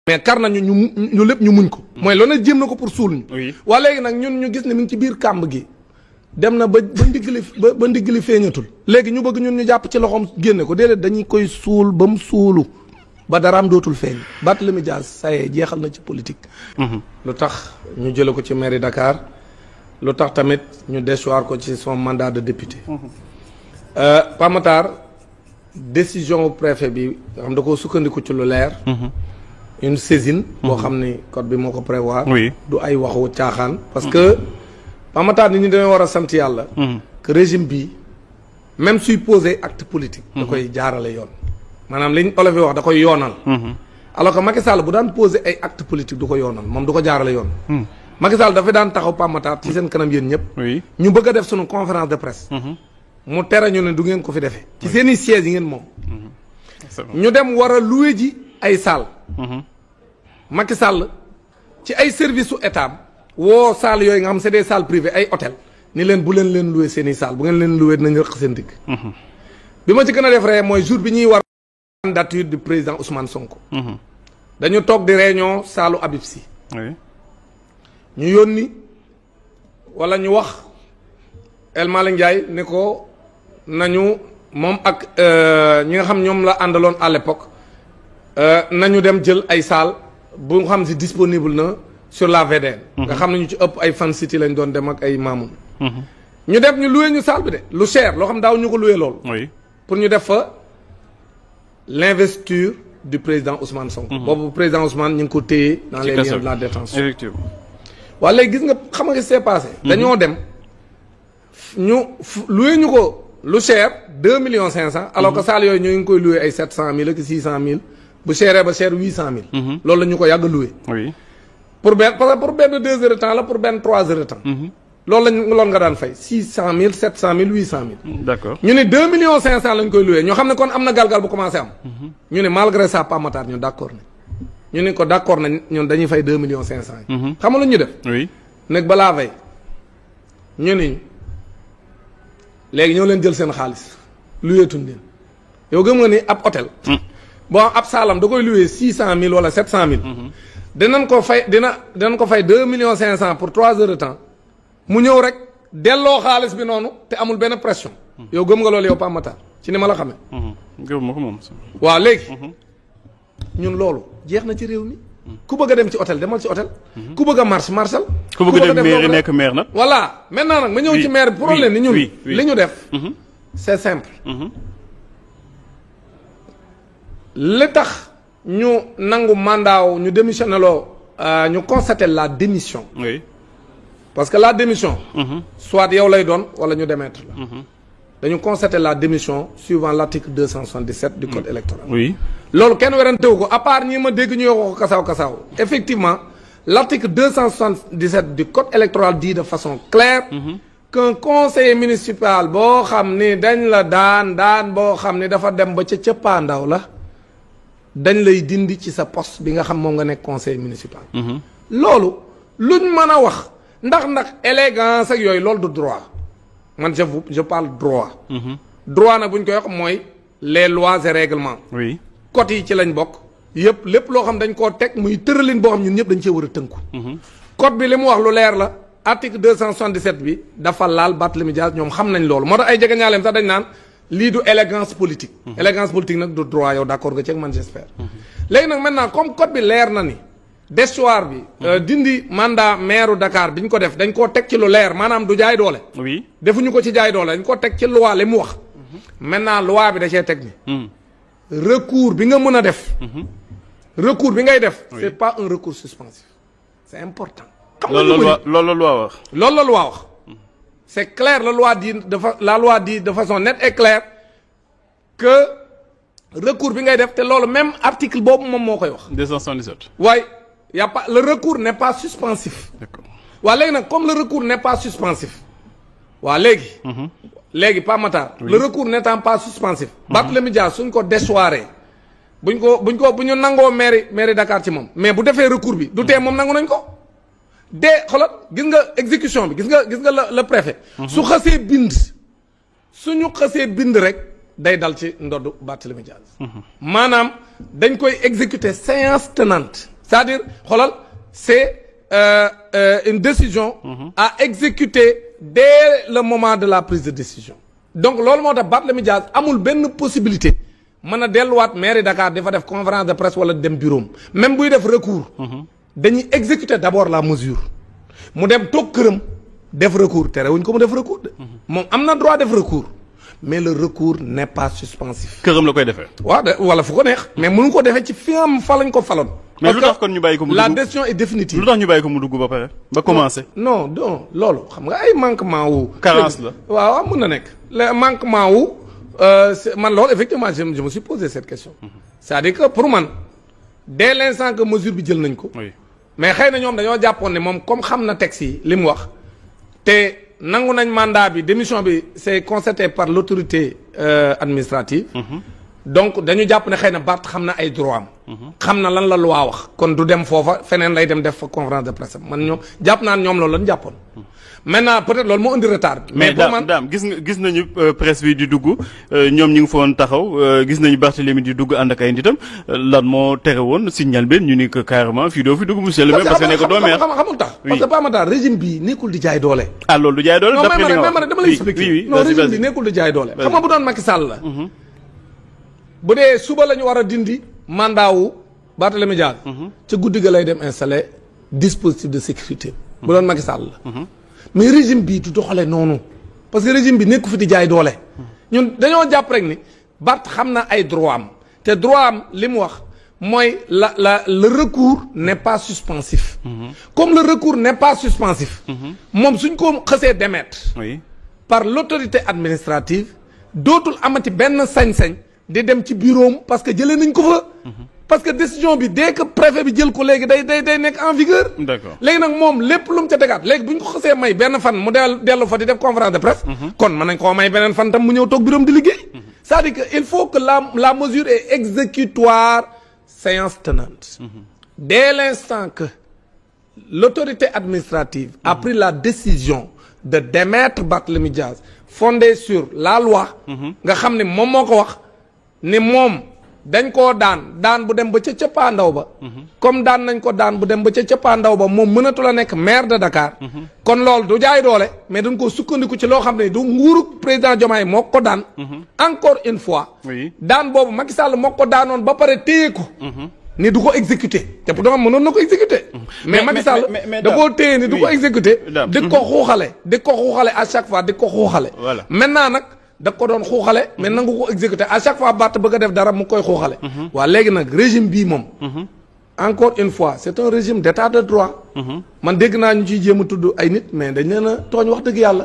mais kar nañu ñu lépp ñu muñ ko. mooy loolu nag jéem na ko pour suul ñu. oui waa léegi nag ñun ñu gis ne mi ngi ci biir kàmb gi dem na ba ndigli feeñatul. léegi ñu bëgg ñun ñu jàpp ci loxoom génne ko déedéet dañuy koy suul ba mu suulu ba daraam dootul feeñ. Barthélémy Dias saye jeexal na ci politique. lu tax ñu jële ko ci mairie Dakar lu tax tamit ñu déchoir ko ci son mandat de député. Pape Matar décision préfet bi nga xam da koo sukkandiku ci lu leer. une saisine. boo xam ni code bi moo ko prévoir. oui du ay waxu caaxaan. parce que Pape Matar nit ñi dañoo war a sant yàlla. que régime bi même suy poser acte politique. da koy jaarale yoon. maanaam liñ olof yi wax da koy yoonal. alors que Macky Sall bu daan poser ay acte politique du ko yoonal moom du ko jaarale yoon. Macky Sall dafa daan taxaw Pape Matar ci seen kanam yéen ñëpp. ñu bëgg a def sunu conférence de presse. mu tere ñu ne du ngeen ko fi defee. ci seen i sièges yi ngeen moom. ñu dem war a loué ji ay salle. Macky Sall ci ay service su état woo salle yooyu nga xam c'est des salles privées ay hôtel ni leen bu leen loué seen i salle bu ngeen leen loué dinañ rëq seen digg. bi ma ci gën a def ree mooy jour bi ñuy war candidature du président Ousmane Sonko. dañu toog di réunion saalu Habib Sy. ñu yónni wala ñu wax El Malick Ndiaye ne ko nañu moom ak ñi nga xam ñoom la àndaloon à l'époque nañu dem jël ay salle bu nga xam si disponible na sur la VDN. nga xam ne ñu ci ëpp ay Fan City lañ doon dem ak ay Mamoun. ñu def ñu loué ñu salle bi de lu cher loo xam daaw ñu ko loué loolu. pour ñu def fa l'investiture du président Ousmane Sonko. boobu président Ousmane ñu ngi ko téye dans les liens de la détention. Effectivement. waaye léegi gis nga xam nga c'est passé. dañoo dem ñu loué ñu ko lu cher 2,500,000. alors que salle yooyu ñu ngi koy loué ay 700,000 ak 600,000. bu chéré ba cher 800,000. loolu la ñu ko yàgg loué. oui pour benn parce que pour benn 2 heures de temps la pour benn 3 heures de temps. loolu nga daan fay 600,000 700,000 800,000. d'accord ñu ne 2,500,000 lañ koy loué ñoo xam ne kon am na galgal bu commencé am. ñu ne malgré ça Pape Matar ñu d'accord nañ. ñu ne ko d'accord nañ ñun dañuy fay 2,500,000 yi. xam nga lu ñu def. oui nag balaa fay ñu ne léegi ñoo leen jël seen xaalis loué tuñ leen yow gëm nga ni ab hôtel. bon ab saalam da koy loué 600,000 wala 700,000. dinañ ko fay dinañ ko fay 2,500,000 pour 3 heures de temps mu ñëw rek delloo xaalis bi noonu te amul benn pression. yow gëm nga loolu yow Pape Matar ci ni ma la xamee. gëm ma ko moom. waaw léegi. ñun loolu jeex na ci réew mi. ku bëgg a dem ci hôtel demal ci hôtel. ku bëgg a marchal. ku bëgg a dem maire nekk maire nag. voilà maintenant nag ma ñëw ci maire bi problème ni ñun. li ñu def. c'est simple. li tax ñu nangu mandat ñu démissionné loo ñu constaté la démission. oui parce que la démission. soit yow lay doon wala ñu démettre la. dañu constaté la démission suivant l'article 277 du code électoral. oui loolu kenn werantewu ko à part ñi ma dégg ñu wax ko kasaaw effectivement l'article 277 du code électoral dit de façon claire. qu'un conseiller municipal boo xam ni dañ la daan boo xam ni dafa dem ba ca cëppaandaw la. dañ lay dindi ci sa poste bi nga xam moom nga nekk conseil municipal. loolu luñ mën a wax ndax élégance ak yooyu loolu du droit man je parle droit. droit nag bu ñu koy wax mooy les lois et règlements. oui code yi ci lañ bokk. yëpp lépp loo xam dañ koo teg muy tëralin boo xam ñun ñëpp dañ cee war a tënku. code bi li mu wax lu leer la article 277 bi dafa laal Barthélémy Dias ñoom xam nañ loolu moo tax ay jegeñaaleem sax dañ naan. lii du élégance politique. élégance politique nag du droit yow d'accord nga ci ak man j'espère. léegi nag maintenant comme code bi leer na ni. déchoir bi. dindi mandat maire Dakar bi ñu ko def dañ koo teg ci lu leer maanaam du jaay doole. oui defuñu ko ci jaay doole dañ koo teg ci loi li mu wax. maintenant loi bi da cee teg ni. recours bi nga mën a def. recours bi ngay def. c'est pas un recours suspensif. c'est important. loolu la loi wax. loolu la loi wax. c'est clair la loi dit de façon nette et claire que recours bi ngay def te loolu même article boobu moom moo koy wax. 277. waaye y a pas le recours n'est pas suspensif. d'accord waa léegi nag comme le recours n'est pas suspensif. waa léegi. Pape Matar. le recours n'étant pas suspensif. Barthélémy Dias suñ ko déchoiré bu ñu nangoo mairie Dakar ci moom mais bu defee recours bi du tee moom nangu nañ ko. xoolal gis nga exécution bi gis nga le préfet. su xasee suñu xasee bind rek day dal ci ndoddu Barthélémy Dias. maanaam dañ koy exécuter séance tenante c'est-à-dire xoolal c'est une décision à exécuter dès le moment de la prise de décision. Donc loolu moo tax Barthélémy Dias amul benn possibilité mën a delluwaat mairie Dakar dafa def conférence de presse wala dem bureau même buy def recours. dañuy exécuter d'abord la mesure. mu dem toog këram def recours terewuñ ko mu def recours de. moom am na droit def recours. mais le recours n'est pas suspensif. këram la koy defee. waaw wala fu ko neex. mais mënu ko defee ci fi am fa lañ ko faloon. mais lu tax kon ñu bàyyi ko mu dugg la décision est définitive. lu tax ñu bàyyi ko mu dugg ba pare ba commencé. non non loolu xam nga ay manquement wu. carence la waaw mën na nekk. le manquement wu man loolu effectivement je me suis posé cette question. c'est-à-dire que pour man dès l'instant que mesure bi jël nañ ko. oui mais xëy na ñoom dañoo jàppoon ne moom comme xam na texte yi li mu wax te nangu nañ mandat bi démission bi c'est constaté par l'autorité administrative. donc dañu jàpp ne xëy na Barth xam na ay droit am. xam na lan la loi wax. kon du dem foofa feneen lay dem def fa conférence de presse man ñoom jàpp naa ne ñoom loolu lañu jàppoon. maintenant peut-être loolu moo indi retard bi. mais daam gis nañu presse bi di dugg ñoom ñu ngi fa woon taxaw gis nañu Barthélémy di dugg ànd ak ay nitam lan moo tere woon signal benn ñu ni que carrément fii doo fi dugg monsieur le maire parce que nekk doo maire xamul tax parce que Pamata régime bi nekkul di jaay doole. ah loolu du jaay doole. non dama lay expliquer non régime bi nekkul di jaay doole. xam nga bu doon Macky Sall la. bu dee suba la ñu war a dindi mandat wu Barthélémy Dias. ca guddi ga lay dem installer dispositif de sécurité. bu doon Macky Sall la. mais régime bi du doxale noonu parce que régime bi nekku fi di jaay doole. ñun dañoo jàpp rek ni Barth xam na ay droit am te droit am li mu wax mooy le recours n'est pas suspensif. comme le recours n'est pas suspensif. moom suñ ko xësee démettre. oui par l'autorité administrative dootul amati benn sañ-sañ di dem ci bureau parce que jëlee nañ ko fa. parce que décision bi dès que préfet bi jël ko léegi day nekk en vigueur. d'accord léegi nag moom lépp lu mu ca tegaat léegi bu ñu ko xasee may benn fan mu dellu fa di def conférence de presse. kon mën nañ koo may beneen fan tam mu ñëw toog bureau di liggéey. c'est-à-dire que il faut que la mesure est exécutoire séance tenante. Dès l'instant que l'autorité administrative a pris la décision de démettre Barthélémy Dias fondée sur la loi. nga xam ne moom moo ko wax ni moom. dañ koo daan bu dem ba ca cëppaandaw ba. comme daan nañ ko daan bu dem ba ca cëppaandaw ba moom mënatul a nekk maire de Dakar. kon loolu du jaay doole mais dañ koo sukkandiku ci loo xam ne du nguuru président Diomaye moo ko daan. encore une fois. daan boobu Macky Sall moo ko daanoon ba pare téye ko. ni du ko exécuter te pourtant mënoon na ko exécuter. mais Macky Sall da koo téye ni du ko exécuter. di ko xuuxale à chaque fois di ko xuuxale. voilà maintenant nag. da ko doon xuuxale mais nangu ko exécuter à chaque fois Barth bëgg a def dara mu koy xuuxale. waa léegi nag régime bii moom. encore une fois c'est un régime d'état de droit. man dégg naa ñu ciy jéem a tudd ay nit mais dañ leen a tooñ wax dëgg yàlla.